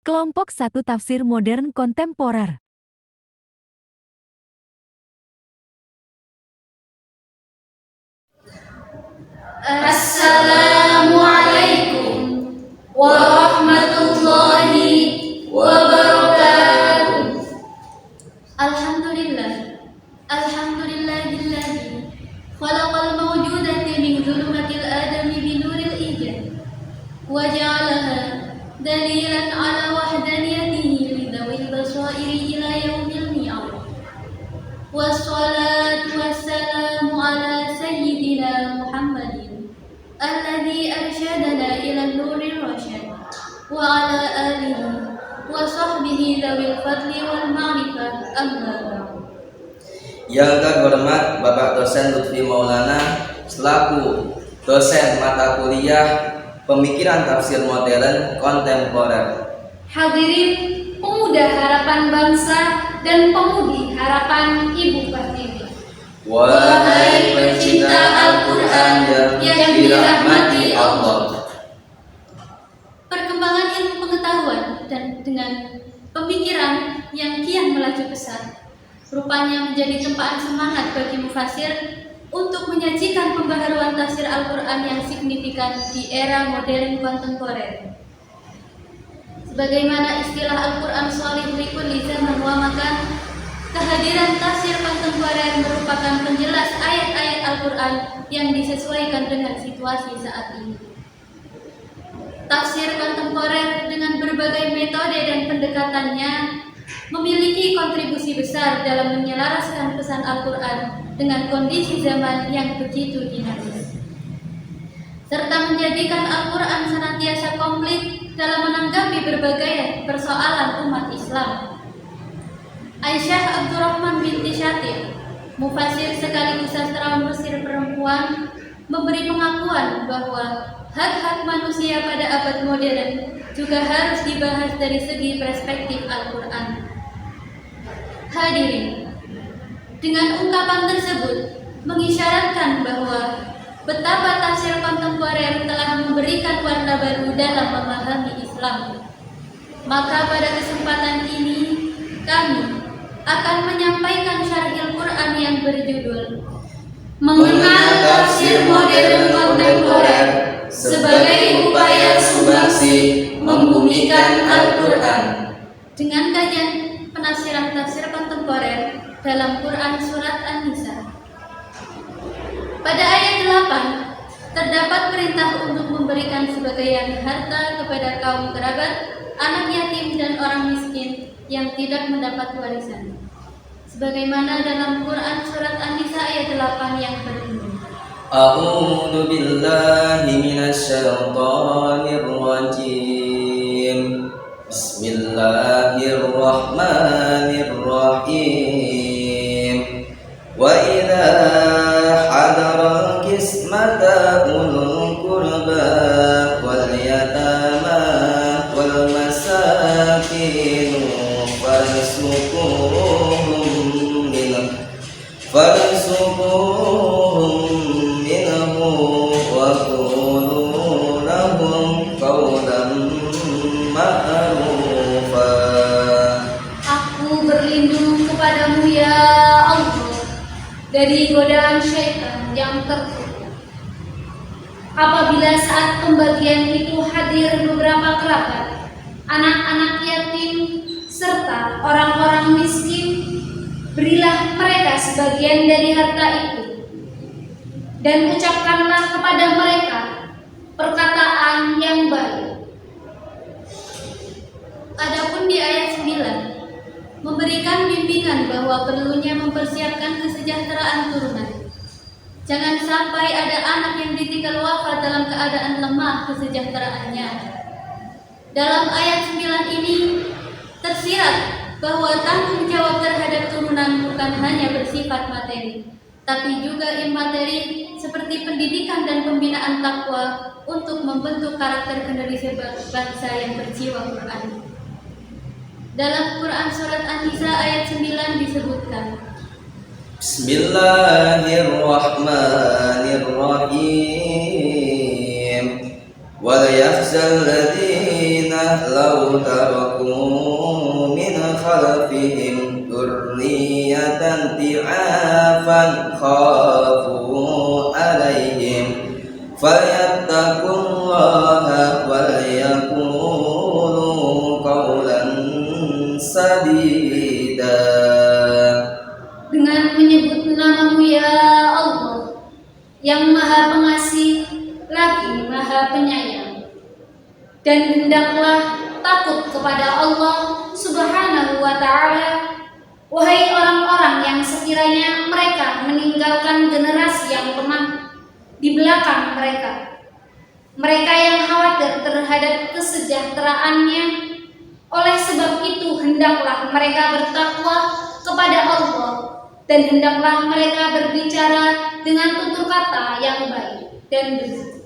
Kelompok 1 Tafsir Modern Kontemporer. Assalamualaikum warahmatullahi wabarakatuh. Alhamdulillahilladzi khalaqal mawjudati min dhulumatil adami binuril ijad wa ja'alaha dalilan ala wahdaniyatihi lidawil basairi ila yaumil mi'ad. Wassalatu wassalamu ala sayyidina Muhammadin alladzi arsyadana ila nuril rasyad wa ala alihi wa sahbihi dzawil fadli wal ma'rifah, amma ba'd. Yang terhormat Bapak Dosen Lutfi Maulana selaku dosen mata kuliah Pemikiran Tafsir Modern Kontemporer. Hadirin pemuda harapan bangsa dan pemudi harapan Ibu Pertiwi. Wahai pencinta Al-Quran yang dirahmati Allah. Perkembangan ilmu pengetahuan dan dengan pemikiran yang kian melaju pesat rupanya menjadi tempaan semangat bagi mufasir untuk menyajikan pembaharuan tafsir Al-Quran yang signifikan di era modern kontemporer. Sebagaimana istilah Al-Quran sholih likulli zaman wa makan, kehadiran tafsir kontemporer merupakan penjelas ayat-ayat Al-Quran yang disesuaikan dengan situasi saat ini. Tafsir kontemporer dengan berbagai metode dan pendekatannya memiliki kontribusi besar dalam menyelaraskan pesan Al-Quran dengan kondisi zaman yang begitu dinamis, serta menjadikan Al-Quran senantiasa komplit dalam menanggapi berbagai persoalan umat Islam. Aisyah Abdurrahman binti Syatir, mufasir sekaligus sastrawan Mesir perempuan, memberi pengakuan bahwa hak-hak manusia pada abad modern juga harus dibahas dari segi perspektif Al-Quran. Hadirin, dengan ungkapan tersebut mengisyaratkan bahwa betapa tafsir kontemporer telah memberikan warna baru dalam memahami Islam. Maka pada kesempatan ini kami akan menyampaikan syarhil Quran yang berjudul Mengenal Tafsir Modern Kontemporer sebagai upaya sumbangsi membumikan Al-Quran, dengan kajian penafsiran tafsir kontemporer dalam Quran Surat An-Nisa. Pada ayat 8 terdapat perintah untuk memberikan sebagian harta kepada kaum kerabat, anak yatim dan orang miskin yang tidak mendapat warisan, sebagaimana dalam Quran Surat An-Nisa ayat 8 yang berbunyi A'udzu billahi minasy syaithanir rajim. Bismillahirrahmanirrahim. Wa idza hadara qismata ulul qurba wal yatama wal masakin farzuquhum minhu wa qulu lahum qawlan ma'rufa. Aku berlindung kepadamu ya Allah dari godaan syaitan yang terkutuk. Apabila saat pembagian itu hadir beberapa kerabat, anak-anak yatim, serta orang-orang miskin, berilah mereka sebagian dari harta itu, dan ucapkanlah kepada mereka perkataan yang baik. Adapun di ayat 9 memberikan bimbingan bahwa perlunya mempersiapkan kesejahteraan turunan. Jangan sampai ada anak yang ditinggal wafat dalam keadaan lemah kesejahteraannya. Dalam ayat 9 ini tersirat bahwa tanggung jawab terhadap turunan bukan hanya bersifat materi, tapi juga imateri seperti pendidikan dan pembinaan takwa untuk membentuk karakter generasi bangsa yang berjiwa Quran. Dalam Quran Surat An-Nisa ayat 9 disebutkan Bismillahirrahmanirrahim. Wa yakhshal ladzina law taraku min khalfihim dzurriyyatan di'afan khafu alaihim fayattaqullaha wal yaqulu qawlan sadida. Dengan menyebut namamu ya Allah, yang maha pengasih lagi maha penyayang, dan hendaklah takut kepada Allah subhanahu wa ta'ala, wahai orang-orang yang sekiranya mereka meninggalkan generasi yang lemah di belakang mereka, mereka yang khawatir terhadap kesejahteraannya. Oleh sebab itu hendaklah mereka bertakwa kepada Allah, dan hendaklah mereka berbicara dengan tutur kata yang baik dan benar.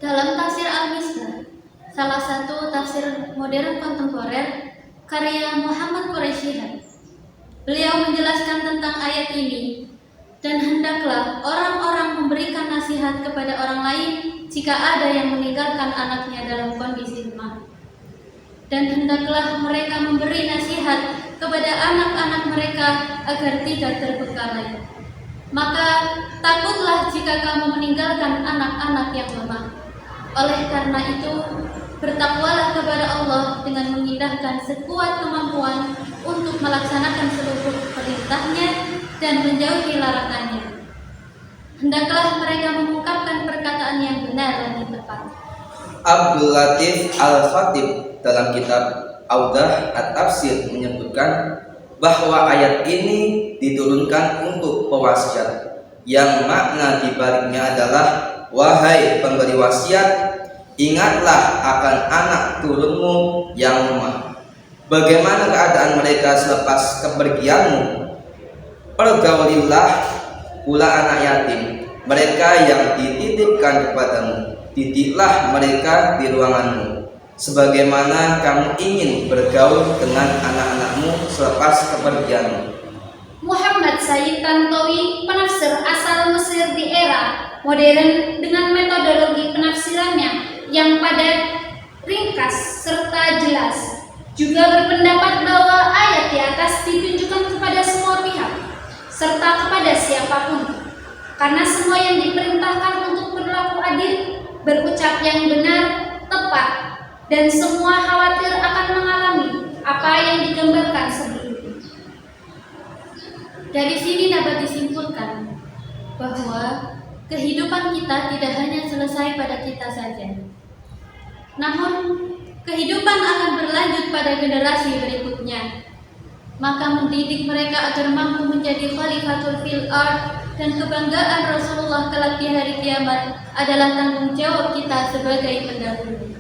Dalam tafsir Al-Misbah, salah satu tafsir modern kontemporer karya Muhammad Quraisy, beliau menjelaskan tentang ayat ini. Dan hendaklah orang-orang memberikan nasihat kepada orang lain jika ada yang meninggalkan anaknya dalam kondisi lemah. Dan hendaklah mereka memberi nasihat kepada anak-anak mereka agar tidak terbengkalai. Maka takutlah jika kamu meninggalkan anak-anak yang lemah. Oleh karena itu, bertakwalah kepada Allah dengan mengindahkan sekuat kemampuan untuk melaksanakan seluruh perintahnya dan menjauhi larangannya. Hendaklah mereka mengungkapkan perkataan yang benar dan tepat. Abdul Latif Al-Khatib dalam kitab Audah At-Tafsir menyebutkan bahwa ayat ini diturunkan untuk pewasiat, yang makna dibaliknya adalah, wahai pemberi wasiat, ingatlah akan anak turunmu yang lemah. Bagaimana keadaan mereka selepas kepergianmu? Pergaulilah pula anak yatim, mereka yang dititipkan kepadamu. Didiklah mereka di ruanganmu, sebagaimana kamu ingin bergaul dengan anak-anakmu selepas kepergianmu. Muhammad Sayyid Tantowi, penafsir asal Mesir di era modern, dengan metodologi penafsirannya yang padat, ringkas, serta jelas, juga berpendapat bahwa ayat di atas ditujukan kepada semua pihak serta kepada siapapun, karena semua yang diperintahkan untuk berlaku adil, berucap yang benar, tepat, dan semua khawatir akan mengalami apa yang digambarkan sebelumnya. Dari sini dapat disimpulkan bahwa kehidupan kita tidak hanya selesai pada kita saja, namun kehidupan akan berlanjut pada generasi berikutnya. Maka mendidik mereka agar mampu menjadi khalifatul fil ard dan kebanggaan Rasulullah kelak di hari kiamat adalah tanggung jawab kita sebagai pendahulu.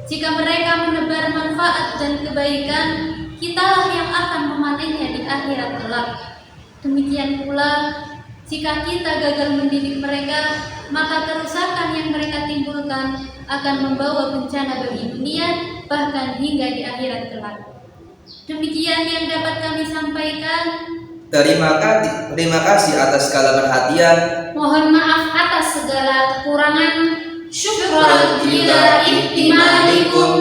Jika mereka menebar manfaat dan kebaikan, kitalah yang akan memanennya di akhirat kelak. Demikian pula, jika kita gagal mendidik mereka, maka kerusakan yang mereka timbulkan akan membawa bencana bagi dunia, bahkan hingga di akhirat kelak. Demikian yang dapat kami sampaikan. Terima kasih atas segala perhatian. Mohon maaf atas segala kekurangan. Syukran ila ihtimalikum.